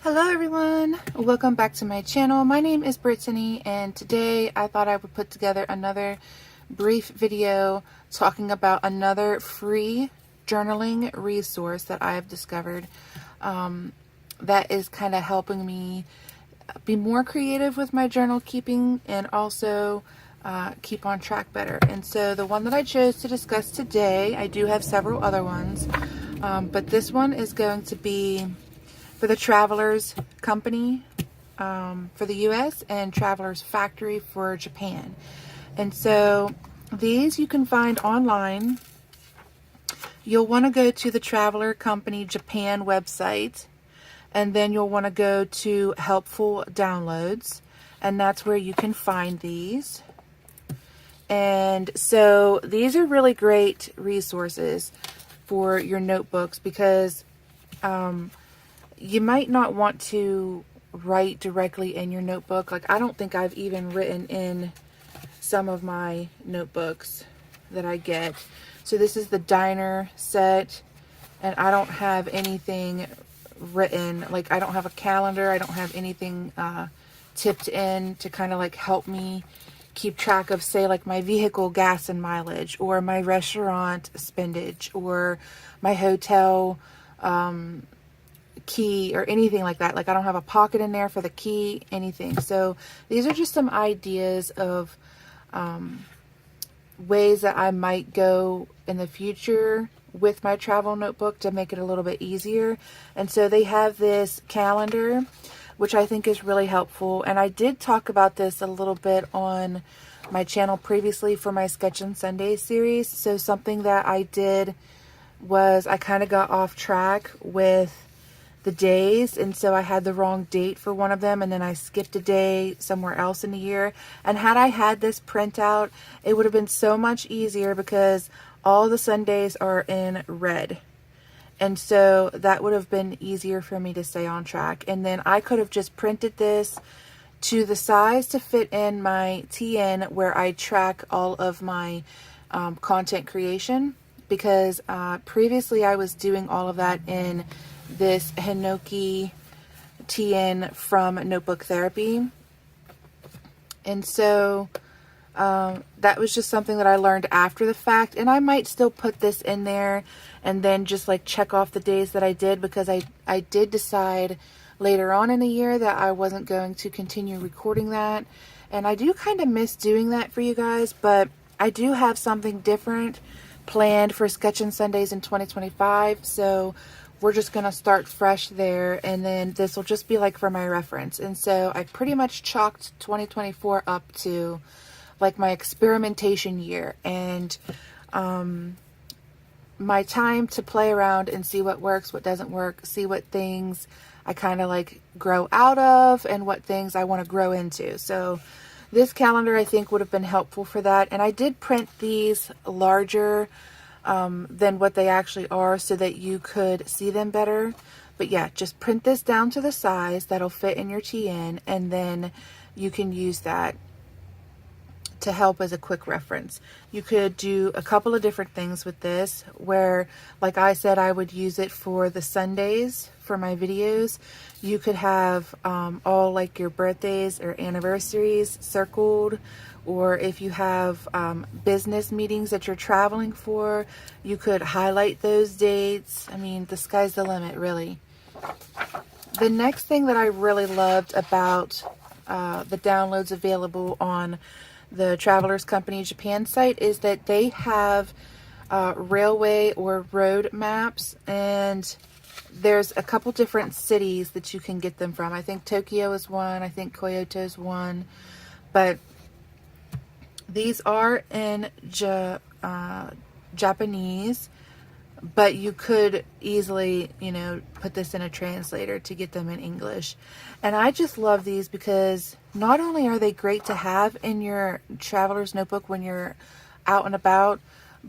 Hello everyone, welcome back to my channel. My name is Brittany and today I thought I would put together another brief video talking about another free journaling resource that I have discovered that is kind of helping me be more creative with my journal keeping and also keep on track better. And so the one that I chose to discuss today, I do have several other ones, but this one is going to be for the Travelers Company for the US and Travelers Factory for Japan. And so these you can find online. You'll want to go to the Traveler Company Japan website, and then you'll want to go to Helpful Downloads, and that's where you can find these. And so these are really great resources for your notebooks because you might not want to write directly in your notebook. Like, I don't think I've even written in some of my notebooks that I get. So this is the diner set, and I don't have anything written. Like, I don't have a calendar. I don't have anything tipped in to kind of like help me keep track of, say, like my vehicle gas and mileage, or my restaurant spendage, or my hotel key, or anything like that. Like, I don't have a pocket in there for the key, anything. So these are just some ideas of ways that I might go in the future with my travel notebook to make it a little bit easier. And so they have this calendar, which I think is really helpful. And I did talk about this a little bit on my channel previously for my Sketch and Sunday series. So something that I did was I kind of got off track with the days, and so I had the wrong date for one of them, and then I skipped a day somewhere else in the year. And had I had this printout, it would have been so much easier because all the Sundays are in red, and so that would have been easier for me to stay on track. And then I could have just printed this to the size to fit in my TN where I track all of my content creation, because previously I was doing all of that in this Hinoki TN from Notebook Therapy. And so that was just something that I learned after the fact, and I might still put this in there and then just like check off the days that I did, because I did decide later on in the year that I wasn't going to continue recording that, and I do kind of miss doing that for you guys. But I do have something different planned for Sketch and Sundays in 2025, so we're just going to start fresh there, and then this will just be like for my reference. And so I pretty much chalked 2024 up to like my experimentation year, and my time to play around and see what works, what doesn't work, see what things I kind of like grow out of and what things I want to grow into. So this calendar I think would have been helpful for that. And I did print these larger than what they actually are so that you could see them better. But yeah, just print this down to the size that'll fit in your TN, and then you can use that to help as a quick reference. You could do a couple of different things with this, where, like I said, I would use it for the Sundays for my videos. You could have all like your birthdays or anniversaries circled, or if you have business meetings that you're traveling for, you could highlight those dates. I mean, the sky's the limit, really. The next thing that I really loved about the downloads available on the Travelers Company Japan site is that they have railway or road maps, and there's a couple different cities that you can get them from. I think Tokyo is one, I think Kyoto is one, but these are in Japanese, but you could easily, you know, put this in a translator to get them in English. And I just love these because not only are they great to have in your traveler's notebook when you're out and about,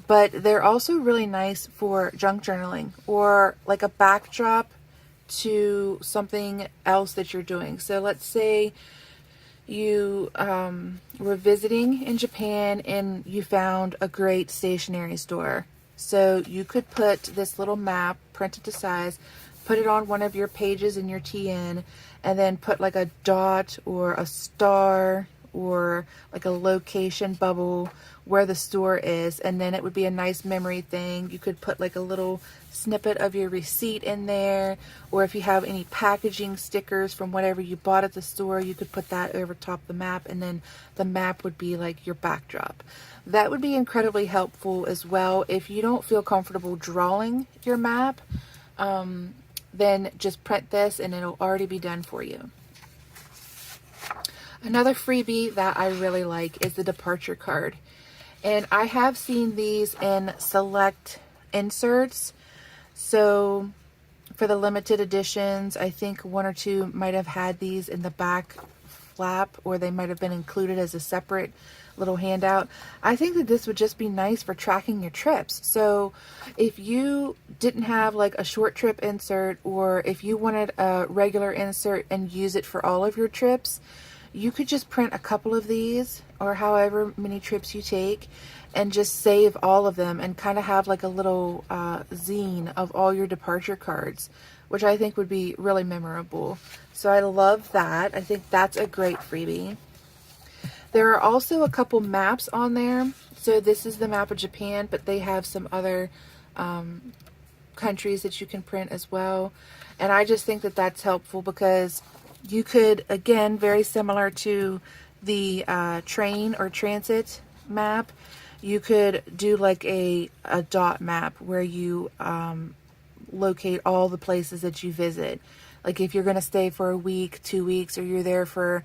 but they're also really nice for junk journaling or like a backdrop to something else that you're doing. So let's say you were visiting in Japan and you found a great stationery store. So you could put this little map printed to size, put it on one of your pages in your TN, and then put like a dot or a star or like a location bubble where the store is, and then it would be a nice memory thing. You could put like a little snippet of your receipt in there, or if you have any packaging stickers from whatever you bought at the store, you could put that over top the map, and then the map would be like your backdrop. That would be incredibly helpful as well. If you don't feel comfortable drawing your map, then just print this and it'll already be done for you. Another freebie that I really like is the departure card. And I have seen these in select inserts. So for the limited editions, I think one or two might have had these in the back flap, or they might have been included as a separate little handout. I think that this would just be nice for tracking your trips. So if you didn't have like a short trip insert, or if you wanted a regular insert and use it for all of your trips, you could just print a couple of these, or however many trips you take, and just save all of them and kind of have like a little zine of all your departure cards, which I think would be really memorable. So I love that. I think that's a great freebie. There are also a couple maps on there. So this is the map of Japan, but they have some other countries that you can print as well. And I just think that that's helpful because you could, again, very similar to the train or transit map, you could do like a dot map where you locate all the places that you visit. Like if you're going to stay for a week, 2 weeks, or you're there for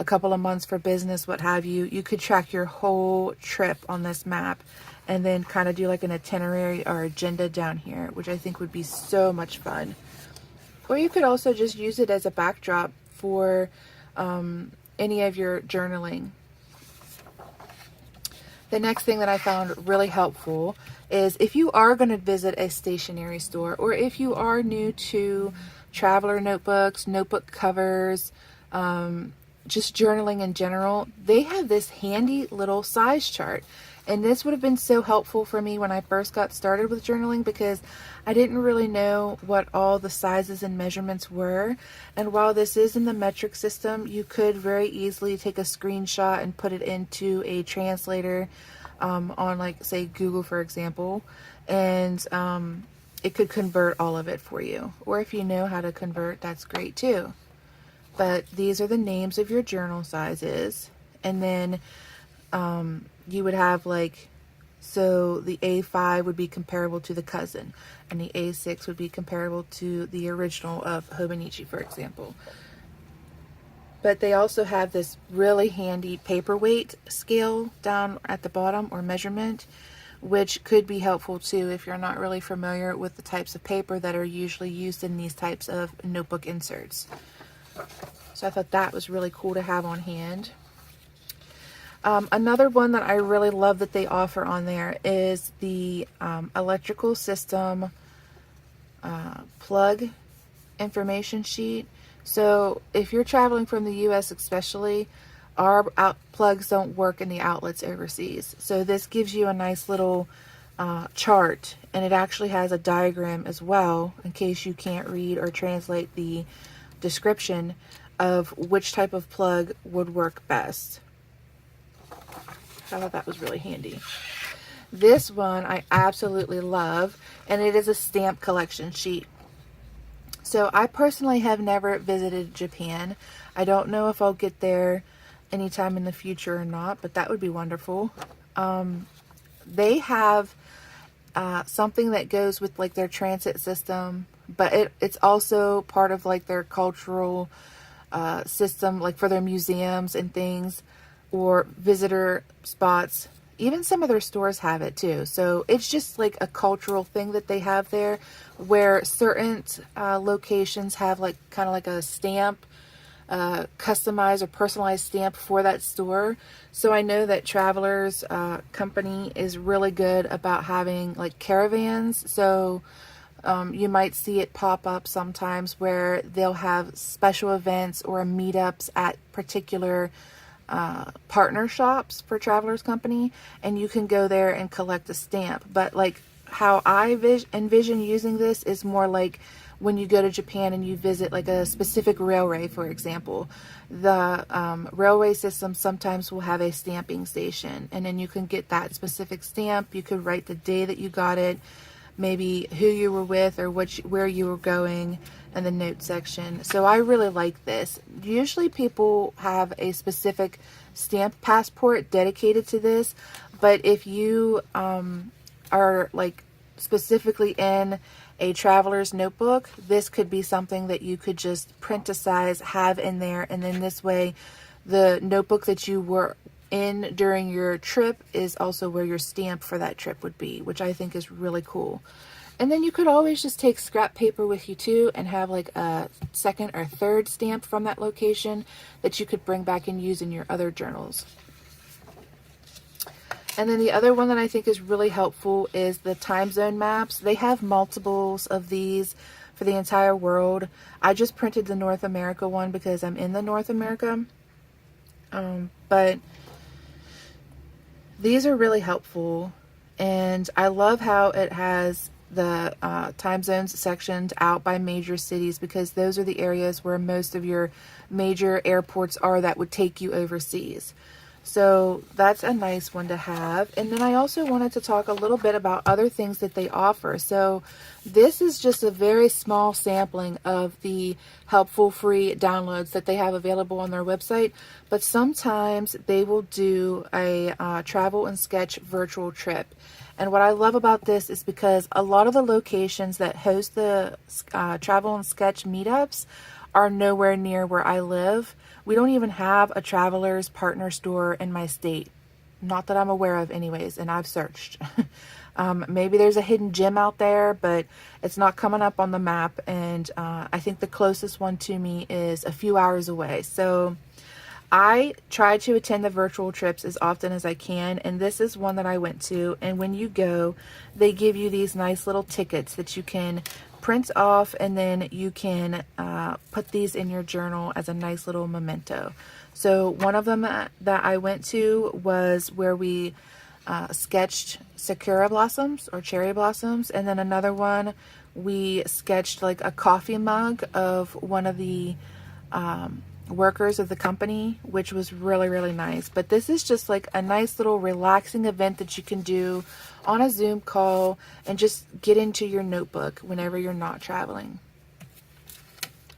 a couple of months for business, what have you, you could track your whole trip on this map and then kind of do like an itinerary or agenda down here, which I think would be so much fun. Or you could also just use it as a backdrop for any of your journaling. The next thing that I found really helpful is if you are going to visit a stationery store, or if you are new to traveler notebooks, notebook covers, just journaling in general, they have this handy little size chart. And this would have been so helpful for me when I first got started with journaling, because I didn't really know what all the sizes and measurements were. And while this is in the metric system, you could very easily take a screenshot and put it into a translator on, like, say, Google, for example. And it could convert all of it for you. Or if you know how to convert, that's great too. But these are the names of your journal sizes. And then you would have like, so the A5 would be comparable to the cousin, and the A6 would be comparable to the original of Hobonichi, for example. But they also have this really handy paperweight scale down at the bottom, or measurement, which could be helpful too if you're not really familiar with the types of paper that are usually used in these types of notebook inserts. So I thought that was really cool to have on hand. Another one that I really love that they offer on there is the electrical system plug information sheet. So if you're traveling from the US especially, our plugs don't work in the outlets overseas. So this gives you a nice little chart, and it actually has a diagram as well in case you can't read or translate the description of which type of plug would work best. I thought that was really handy. This one I absolutely love, and it is a stamp collection sheet. So I personally have never visited Japan. I don't know if I'll get there anytime in the future or not, but that would be wonderful. They have something that goes with like their transit system, but it's also part of like their cultural system, like for their museums and things, or visitor spots. Even some of their stores have it too. So it's just like a cultural thing that they have there, where certain locations have like kind of like a stamp, customized or personalized stamp for that store. So I know that Travelers company is really good about having like caravans. So you might see it pop up sometimes where they'll have special events or meetups at particular partner shops for Travelers company, and you can go there and collect a stamp. But like how I envision using this is more like when you go to Japan and you visit like a specific railway, for example. The railway system sometimes will have a stamping station, and then you can get that specific stamp. You could write the day that you got it, maybe who you were with or where you were going, and the note section. So I really like this. Usually people have a specific stamp passport dedicated to this, but if you are like specifically in a traveler's notebook, this could be something that you could just print to size, have in there, and then this way the notebook that you were in during your trip is also where your stamp for that trip would be, which I think is really cool. And then you could always just take scrap paper with you too and have like a second or third stamp from that location that you could bring back and use in your other journals. And then the other one that I think is really helpful is the time zone maps. They have multiples of these for the entire world. I just printed the North America one because I'm in the North America. But these are really helpful, and I love how it has the time zones sectioned out by major cities, because those are the areas where most of your major airports are that would take you overseas. So that's a nice one to have. And then I also wanted to talk a little bit about other things that they offer. So this is just a very small sampling of the helpful free downloads that they have available on their website. But sometimes they will do a travel and sketch virtual trip. And what I love about this is because a lot of the locations that host the travel and sketch meetups are nowhere near where I live. We don't even have a traveler's partner store in my state. Not that I'm aware of anyways, and I've searched. Maybe there's a hidden gem out there, but it's not coming up on the map. And I think the closest one to me is a few hours away. So I try to attend the virtual trips as often as I can, and this is one that I went to. And when you go, they give you these nice little tickets that you can print off, and then you can put these in your journal as a nice little memento. So one of them that I went to was where we sketched sakura blossoms or cherry blossoms, and then another one we sketched like a coffee mug of one of the workers of the company, which was really, really nice. But this is just like a nice little relaxing event that you can do on a Zoom call and just get into your notebook whenever you're not traveling.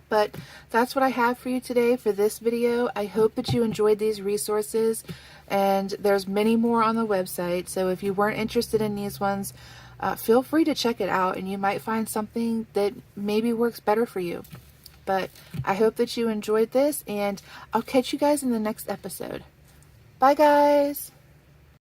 But that's what I have for you today for this video. I hope that you enjoyed these resources, and there's many more on the website. So if you weren't interested in these ones, feel free to check it out, and you might find something that maybe works better for you. But I hope that you enjoyed this, and I'll catch you guys in the next episode. Bye, guys.